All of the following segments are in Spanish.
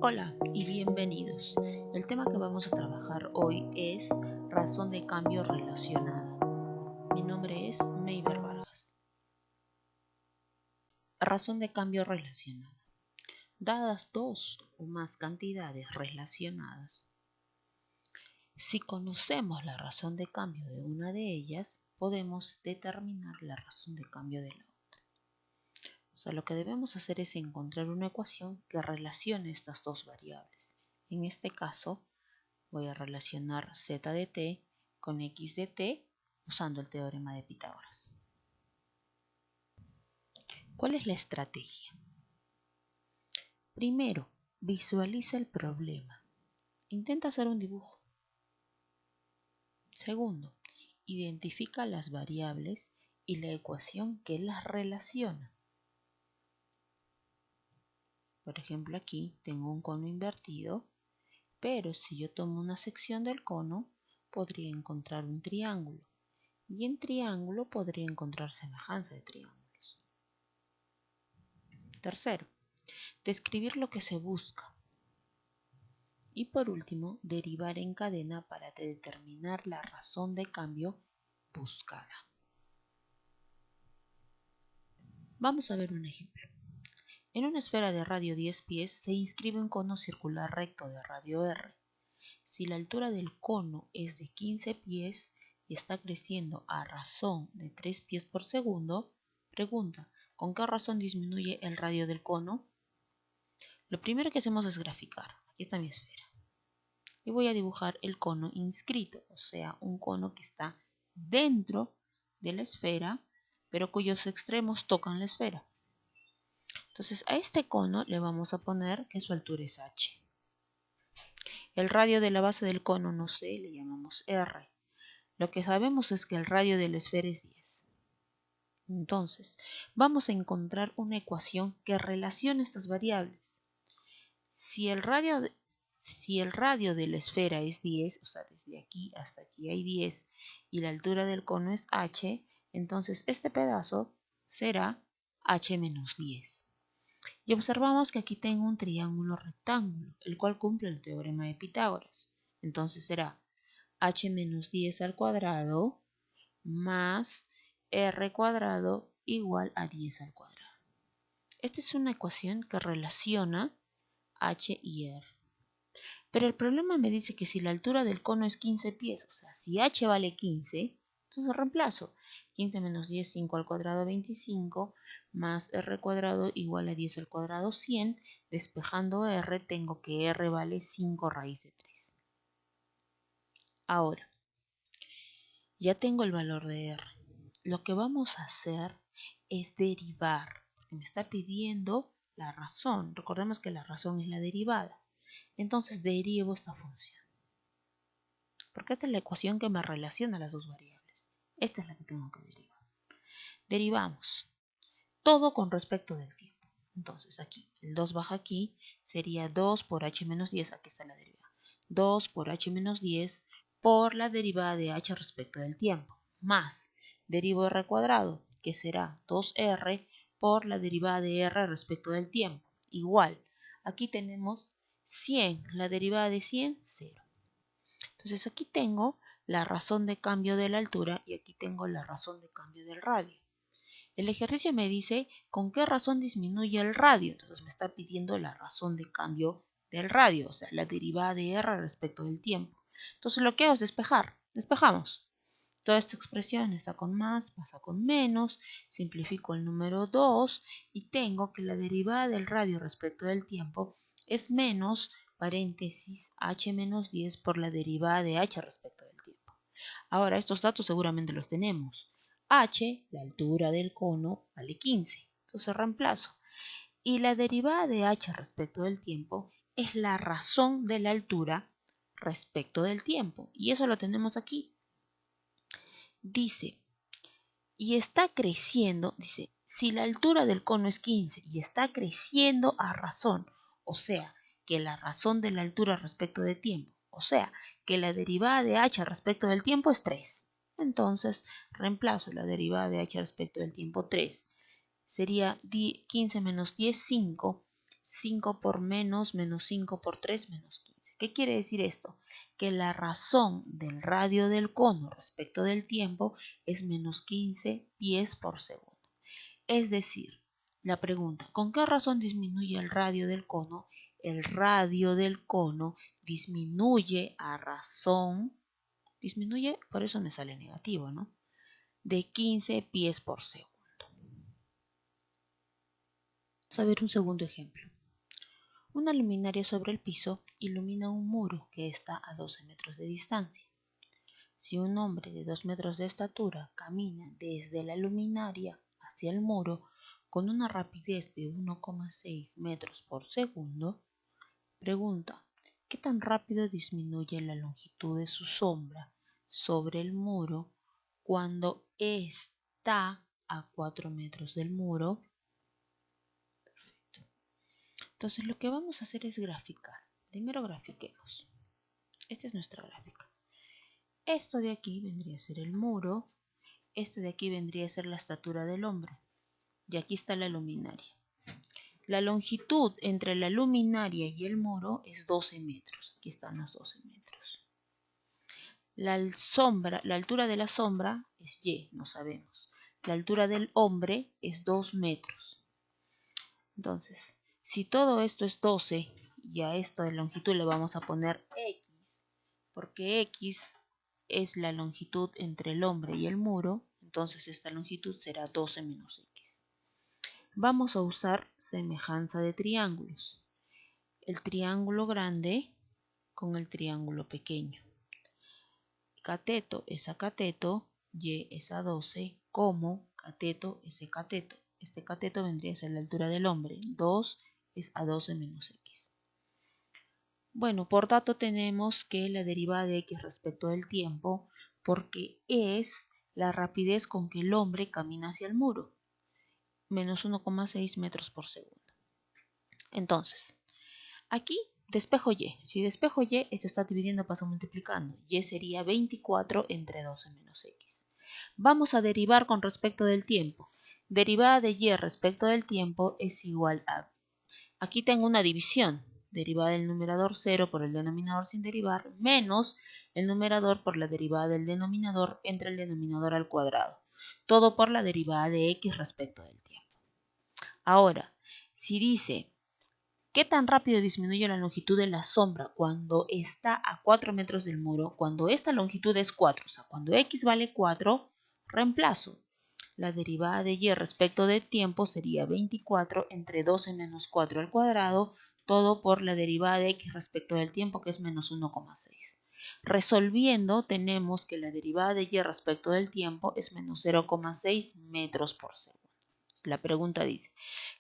Hola y bienvenidos. El tema que vamos a trabajar hoy es razón de cambio relacionada. Mi nombre es Mayber Vargas. Razón de cambio relacionada. Dadas dos o más cantidades relacionadas, si conocemos la razón de cambio de una de ellas, podemos determinar la razón de cambio de la otra. O sea, lo que debemos hacer es encontrar una ecuación que relacione estas dos variables. En este caso, voy a relacionar z de t con x de t usando el teorema de Pitágoras. ¿Cuál es la estrategia? Primero, visualiza el problema. Intenta hacer un dibujo. Segundo, identifica las variables y la ecuación que las relaciona. Por ejemplo, aquí tengo un cono invertido, pero si yo tomo una sección del cono, podría encontrar un triángulo. Y en triángulo podría encontrar semejanza de triángulos. Tercero, describir lo que se busca. Y por último, derivar en cadena para determinar la razón de cambio buscada. Vamos a ver un ejemplo. En una esfera de radio 10 pies se inscribe un cono circular recto de radio r. Si la altura del cono es de 15 pies y está creciendo a razón de 3 pies por segundo, pregunta, ¿con qué razón disminuye el radio del cono? Lo primero que hacemos es graficar. Aquí está mi esfera. Y voy a dibujar el cono inscrito, o sea, un cono que está dentro de la esfera, pero cuyos extremos tocan la esfera. Entonces, a este cono le vamos a poner que su altura es h. El radio de la base del cono no sé, le llamamos r. Lo que sabemos es que el radio de la esfera es 10. Entonces, vamos a encontrar una ecuación que relacione estas variables. Si el radio de la esfera es 10, o sea, desde aquí hasta aquí hay 10, y la altura del cono es h, entonces este pedazo será h menos 10. Y observamos que aquí tengo un triángulo rectángulo, el cual cumple el teorema de Pitágoras. Entonces será h menos 10 al cuadrado más r cuadrado igual a 10 al cuadrado. Esta es una ecuación que relaciona h y r. Pero el problema me dice que si la altura del cono es 15 pies, o sea, si h vale 15, entonces reemplazo. 15 menos 10, 5 al cuadrado, 25, más r cuadrado igual a 10 al cuadrado, 100. Despejando r, tengo que r vale 5 raíz de 3. Ahora, ya tengo el valor de r. Lo que vamos a hacer es derivar, porque me está pidiendo la razón. Recordemos que la razón es la derivada. Entonces derivo esta función. Porque esta es la ecuación que me relaciona las dos variables. Esta es la que tengo que derivar. Derivamos todo con respecto del tiempo. Entonces aquí, el 2 baja aquí, sería 2 por h menos 10, aquí está la derivada. 2 por h menos 10 por la derivada de h respecto del tiempo, más derivo r cuadrado, que será 2r por la derivada de r respecto del tiempo, igual. Aquí tenemos 100, la derivada de 100, 0. Entonces aquí tengo la razón de cambio de la altura y aquí tengo la razón de cambio del radio. El ejercicio me dice con qué razón disminuye el radio. Entonces me está pidiendo la razón de cambio del radio, o sea, la derivada de r respecto del tiempo. Entonces lo que hago es despejar. Despejamos. Toda esta expresión está con más, pasa con menos. Simplifico el número 2 y tengo que la derivada del radio respecto del tiempo es menos paréntesis h menos 10 por la derivada de h respecto del tiempo. Ahora, estos datos seguramente los tenemos. H, la altura del cono, vale 15. Entonces reemplazo. Y la derivada de h respecto del tiempo es la razón de la altura respecto del tiempo. Y eso lo tenemos aquí. Dice, y está creciendo, dice, si la altura del cono es 15 y está creciendo a razón, o sea, que la razón de la altura respecto del tiempo, o sea, que la derivada de h respecto del tiempo es 3. Entonces, reemplazo la derivada de h respecto del tiempo 3. Sería 15 menos 10, 5. 5 por menos 5 por 3, menos 15. ¿Qué quiere decir esto? Que la razón del radio del cono respecto del tiempo es menos 15 pies por segundo. Es decir, la pregunta, ¿con qué razón disminuye el radio del cono? El radio del cono disminuye a razón, disminuye, por eso me sale negativo, ¿no? De 15 pies por segundo. Vamos a ver un segundo ejemplo. Una luminaria sobre el piso ilumina un muro que está a 12 metros de distancia. Si un hombre de 2 metros de estatura camina desde la luminaria hacia el muro con una rapidez de 1,6 metros por segundo, pregunta, ¿qué tan rápido disminuye la longitud de su sombra sobre el muro cuando está a 4 metros del muro? Perfecto. Entonces lo que vamos a hacer es graficar. Primero grafiquemos. Esta es nuestra gráfica. Esto de aquí vendría a ser el muro. Este de aquí vendría a ser la estatura del hombre. Y aquí está la luminaria. La longitud entre la luminaria y el muro es 12 metros. Aquí están los 12 metros. La altura de la sombra es Y, no sabemos. La altura del hombre es 2 metros. Entonces, si todo esto es 12 y a esto de longitud le vamos a poner X, porque X es la longitud entre el hombre y el muro, entonces esta longitud será 12 menos X. Vamos a usar semejanza de triángulos. El triángulo grande con el triángulo pequeño. Cateto es a cateto, Y es a 12, como cateto es a cateto. Este cateto vendría a ser la altura del hombre. 2 es a 12 menos X. Bueno, por dato tenemos que la derivada de X respecto del tiempo, porque es la rapidez con que el hombre camina hacia el muro, menos 1,6 metros por segundo. Entonces, aquí despejo Y. Si despejo Y, eso está dividiendo, pasa multiplicando. Y sería 24 entre 12 menos X. Vamos a derivar con respecto del tiempo. Derivada de Y respecto del tiempo es igual a... Aquí tengo una división. Derivada del numerador 0 por el denominador sin derivar, menos el numerador por la derivada del denominador entre el denominador al cuadrado. Todo por la derivada de X respecto del tiempo. Ahora, si dice... ¿qué tan rápido disminuye la longitud de la sombra cuando está a 4 metros del muro? Cuando esta longitud es 4, o sea, cuando X vale 4, reemplazo. La derivada de Y respecto del tiempo sería 24 entre 12 menos 4 al cuadrado, todo por la derivada de X respecto del tiempo, que es menos 1,6. Resolviendo, tenemos que la derivada de Y respecto del tiempo es menos 0,6 metros por segundo. La pregunta dice,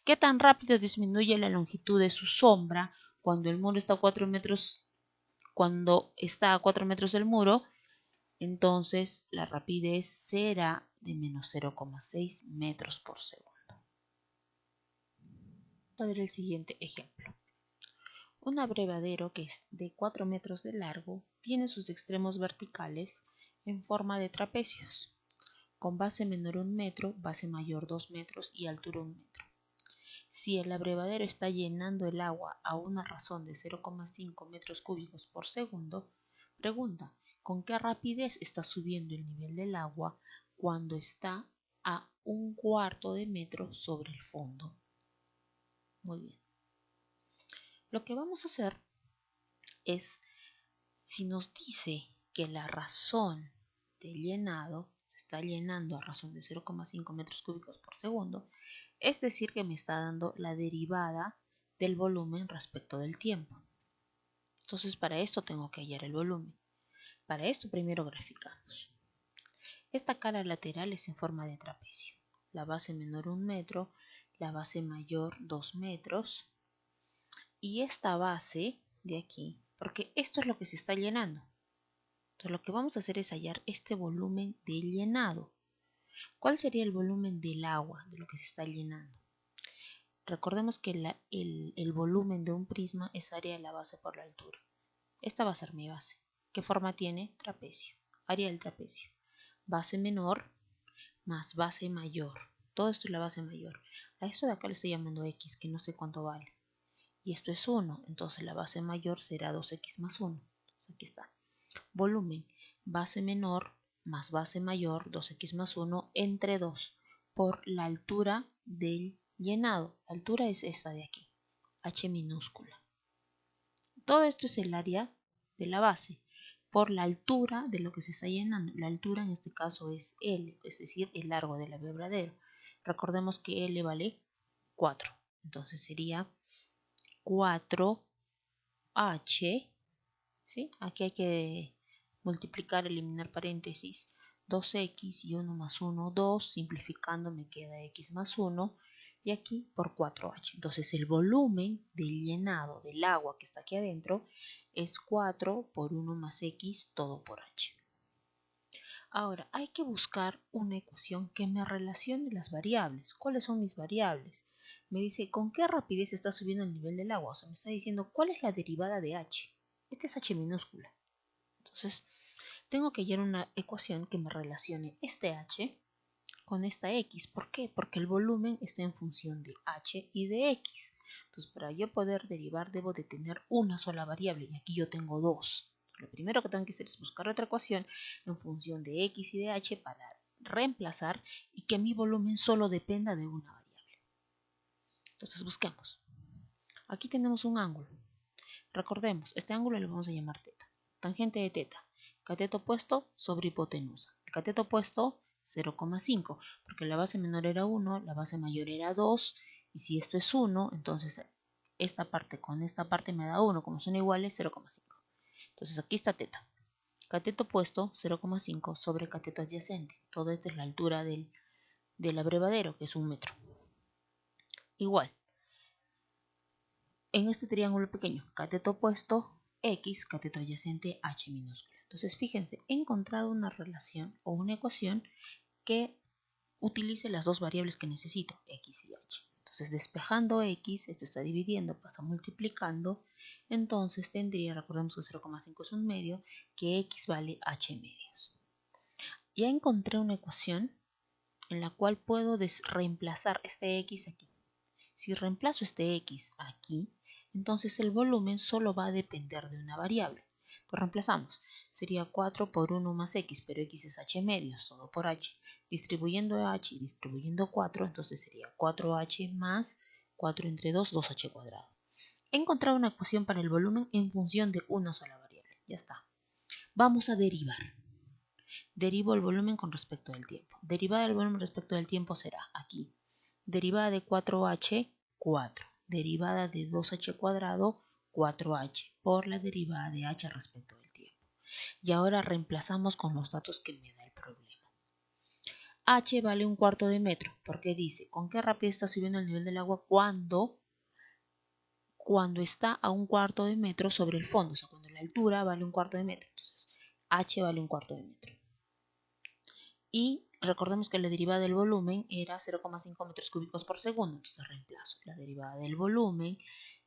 ¿qué tan rápido disminuye la longitud de su sombra cuando el muro está a 4 metros, cuando está a 4 metros del muro? Entonces la rapidez será de menos 0,6 metros por segundo. Vamos a ver el siguiente ejemplo. Un abrevadero que es de 4 metros de largo tiene sus extremos verticales en forma de trapecios, con base menor 1 metro, base mayor 2 metros y altura 1 metro. Si el abrevadero está llenando el agua a una razón de 0,5 metros cúbicos por segundo, pregunta, ¿con qué rapidez está subiendo el nivel del agua cuando está a 1/4 de metro sobre el fondo? Muy bien. Lo que vamos a hacer es, si nos dice que la razón de llenado se está llenando a razón de 0,5 metros cúbicos por segundo, es decir que me está dando la derivada del volumen respecto del tiempo. Entonces para esto tengo que hallar el volumen. Para esto primero graficamos. Esta cara lateral es en forma de trapecio. La base menor 1 metro, la base mayor 2 metros y esta base de aquí, porque esto es lo que se está llenando. Entonces lo que vamos a hacer es hallar este volumen de llenado. ¿Cuál sería el volumen del agua, de lo que se está llenando? Recordemos que el volumen de un prisma es área de la base por la altura. Esta va a ser mi base. ¿Qué forma tiene? Trapecio. Área del trapecio. Base menor más base mayor. Todo esto es la base mayor. A esto de acá le estoy llamando X, que no sé cuánto vale. y esto es 1, entonces la base mayor será 2x más 1. Entonces aquí está. Volumen, base menor más base mayor, 2x más 1 entre 2, por la altura del llenado. La altura es esta de aquí, h minúscula. Todo esto es el área de la base, por la altura de lo que se está llenando. La altura en este caso es L, es decir, el largo del abrevadero. Recordemos que L vale 4, entonces sería 4H, ¿sí? Aquí hay que multiplicar, eliminar paréntesis, 2x y 1 más 1, 2, simplificando me queda x más 1, y aquí por 4h. Entonces el volumen del llenado del agua que está aquí adentro es 4 por 1 más x, todo por h. Ahora hay que buscar una ecuación que me relacione las variables. ¿Cuáles son mis variables? Me dice con qué rapidez está subiendo el nivel del agua. O sea, me está diciendo cuál es la derivada de h. Esta es h minúscula. Entonces, tengo que hallar una ecuación que me relacione este h con esta x. ¿Por qué? Porque el volumen está en función de h y de x. Entonces, para yo poder derivar, debo de tener una sola variable. Y aquí yo tengo dos. Lo primero que tengo que hacer es buscar otra ecuación en función de x y de h para reemplazar y que mi volumen solo dependa de una variable. Entonces, busquemos. Aquí tenemos un ángulo. Recordemos, este ángulo le vamos a llamar teta. Tangente de teta, cateto opuesto sobre hipotenusa. El cateto opuesto 0,5, porque la base menor era 1, la base mayor era 2, y si esto es 1, entonces esta parte con esta parte me da 1, como son iguales, 0,5. Entonces aquí está teta. Cateto opuesto 0,5 sobre cateto adyacente. Todo esto es la altura del abrevadero, que es 1 metro. Igual. En este triángulo pequeño, cateto opuesto x, cateto adyacente h minúscula. Entonces, fíjense, he encontrado una relación o una ecuación que utilice las dos variables que necesito, x y h. Entonces, despejando x, esto está dividiendo, pasa multiplicando. Entonces, tendría, recordemos que 0,5 es un medio, que x vale h medios. Ya encontré una ecuación en la cual puedo reemplazar este x aquí. Si reemplazo este x aquí, entonces el volumen solo va a depender de una variable. Lo reemplazamos. Sería 4 por 1 más x, pero x es h medios, todo por h. Distribuyendo h y distribuyendo 4, entonces sería 4h más 4 entre 2, 2h cuadrado. He encontrado una ecuación para el volumen en función de una sola variable. Ya está. Vamos a derivar. Derivo el volumen con respecto del tiempo. Derivada del volumen respecto del tiempo será aquí. Derivada de 4h, 4. Derivada de 2h cuadrado, 4h, por la derivada de h respecto del tiempo. Y ahora reemplazamos con los datos que me da el problema. H vale 1/4 de metro, porque dice, ¿con qué rapidez está subiendo el nivel del agua cuando está a 1/4 de metro sobre el fondo? O sea, cuando la altura vale 1/4 de metro. Entonces, H vale 1/4 de metro. Y recordemos que la derivada del volumen era 0,5 metros cúbicos por segundo. Entonces reemplazo. La derivada del volumen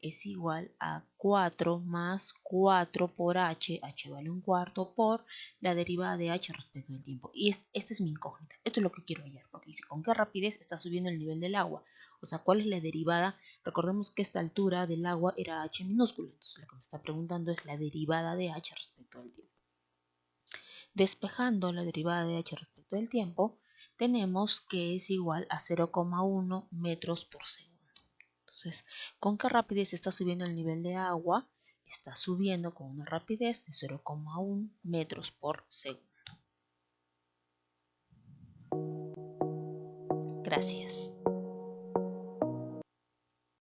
es igual a 4 más 4 por h. H vale 1/4 por la derivada de h respecto del tiempo. Y esta es mi incógnita. Esto es lo que quiero hallar. Porque dice, ¿con qué rapidez está subiendo el nivel del agua? O sea, ¿cuál es la derivada? Recordemos que esta altura del agua era h minúscula. Entonces lo que me está preguntando es la derivada de h respecto del tiempo. Despejando la derivada de h respecto del tiempo, tenemos que es igual a 0,1 metros por segundo. Entonces, ¿con qué rapidez está subiendo el nivel de agua? Está subiendo con una rapidez de 0,1 metros por segundo. Gracias.